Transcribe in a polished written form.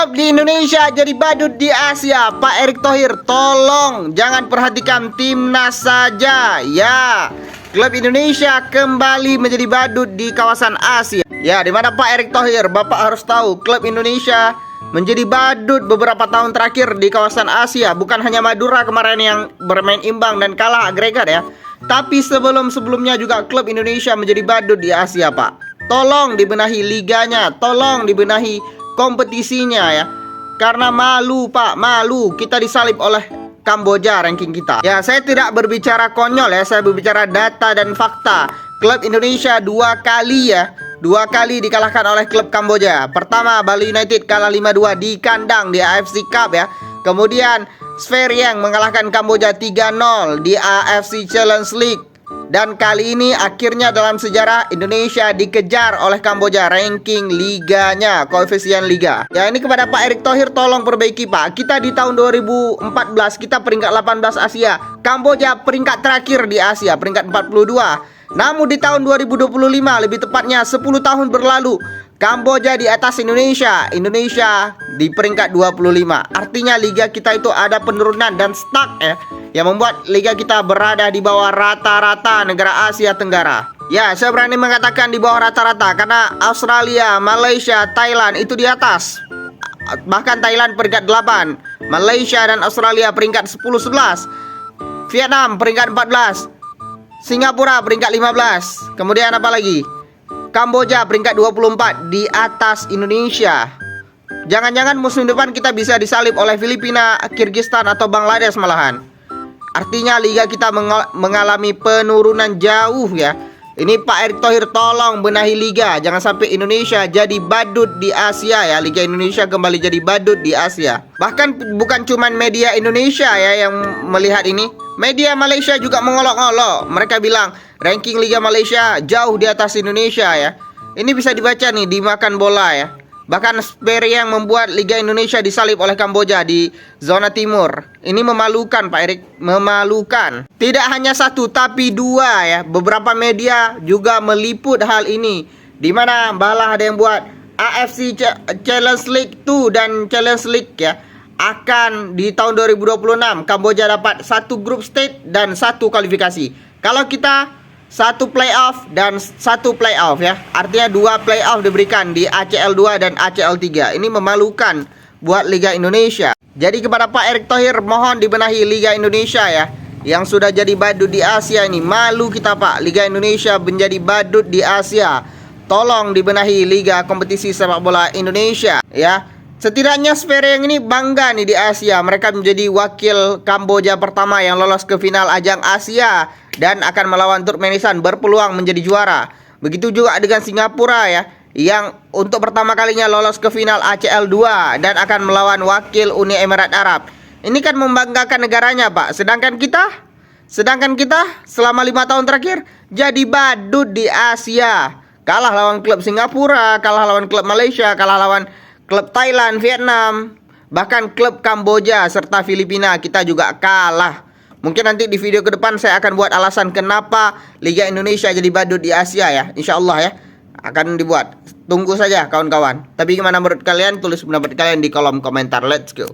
Klub di Indonesia jadi badut di Asia. Pak Erick Thohir, tolong jangan perhatikan timnas saja. Ya, klub Indonesia kembali menjadi badut di kawasan Asia. Ya, di mana Pak Erick Thohir, Bapak harus tahu, klub Indonesia menjadi badut beberapa tahun terakhir di kawasan Asia. Bukan hanya Madura kemarin yang bermain imbang dan kalah agregat ya, tapi sebelum-sebelumnya juga klub Indonesia menjadi badut di Asia, Pak. Tolong dibenahi liganya, tolong dibenahi kompetisinya ya. Karena malu, Pak, malu kita disalib oleh Kamboja ranking kita. Ya, saya tidak berbicara konyol ya, saya berbicara data dan fakta. Klub Indonesia dua kali dikalahkan oleh klub Kamboja. Pertama, Bali United kalah 5-2 di kandang di AFC Cup ya. Kemudian Sferieng mengalahkan Kamboja 3-0 di AFC Challenge League. Dan kali ini akhirnya dalam sejarah Indonesia dikejar oleh Kamboja ranking liganya, koefisien liga. Ya, ini kepada Pak Erick Thohir, tolong perbaiki, Pak. Kita di tahun 2014 kita peringkat 18 Asia. Kamboja peringkat terakhir di Asia, peringkat 42. Namun di tahun 2025, lebih tepatnya 10 tahun berlalu, Kamboja di atas Indonesia, Indonesia di peringkat 25. Artinya liga kita itu ada penurunan dan stuck ya, yang membuat liga kita berada di bawah rata-rata negara Asia Tenggara. Ya, saya berani mengatakan di bawah rata-rata karena Australia, Malaysia, Thailand itu di atas. Bahkan Thailand peringkat 8, Malaysia dan Australia peringkat 10-11, Vietnam peringkat 14, Singapura peringkat 15. Kemudian apa lagi? Kamboja peringkat 24 di atas Indonesia. Jangan-jangan musim depan kita bisa disalib oleh Filipina, Kyrgyzstan atau Bangladesh malahan. Artinya liga kita mengalami penurunan jauh ya. Ini Pak Erick Thohir, tolong benahi liga. Jangan sampai Indonesia jadi badut di Asia ya. Liga Indonesia kembali jadi badut di Asia. Bahkan bukan cuman media Indonesia ya yang melihat ini. Media Malaysia juga mengolok-olok. Mereka bilang ranking Liga Malaysia jauh di atas Indonesia ya. Ini bisa dibaca nih di Makan Bola ya. Bahkan Sferieng yang membuat Liga Indonesia disalib oleh Kamboja di zona timur. Ini memalukan, Pak Erick, memalukan. Tidak hanya satu tapi dua ya. Beberapa media juga meliput hal ini. Di mana malah ada yang buat AFC Challenge League 2 dan Challenge League ya. Akan di tahun 2026 Kamboja dapat satu grup stage dan satu kualifikasi. Kalau kita satu playoff dan satu playoff ya. Artinya dua playoff diberikan di ACL 2 dan ACL 3. Ini memalukan buat Liga Indonesia. Jadi kepada Pak Erick Thohir, mohon dibenahi Liga Indonesia ya, yang sudah jadi badut di Asia ini. Malu kita, Pak, Liga Indonesia menjadi badut di Asia. Tolong dibenahi Liga kompetisi sepak bola Indonesia ya. Setidaknya Sferieng ini bangga nih di Asia. Mereka menjadi wakil Kamboja pertama yang lolos ke final ajang Asia dan akan melawan Turkmenistan, berpeluang menjadi juara. Begitu juga dengan Singapura ya, yang untuk pertama kalinya lolos ke final ACL 2 dan akan melawan wakil Uni Emirat Arab. Ini kan membanggakan negaranya, Pak. Sedangkan kita selama 5 tahun terakhir jadi badut di Asia. Kalah lawan klub Singapura, kalah lawan klub Malaysia, kalah lawan klub Thailand, Vietnam, bahkan klub Kamboja serta Filipina kita juga kalah. Mungkin nanti di video ke depan saya akan buat alasan kenapa Liga Indonesia jadi badut di Asia ya. Insya Allah ya, akan dibuat. Tunggu saja kawan-kawan. Tapi gimana menurut kalian? Tulis pendapat kalian di kolom komentar. Let's go.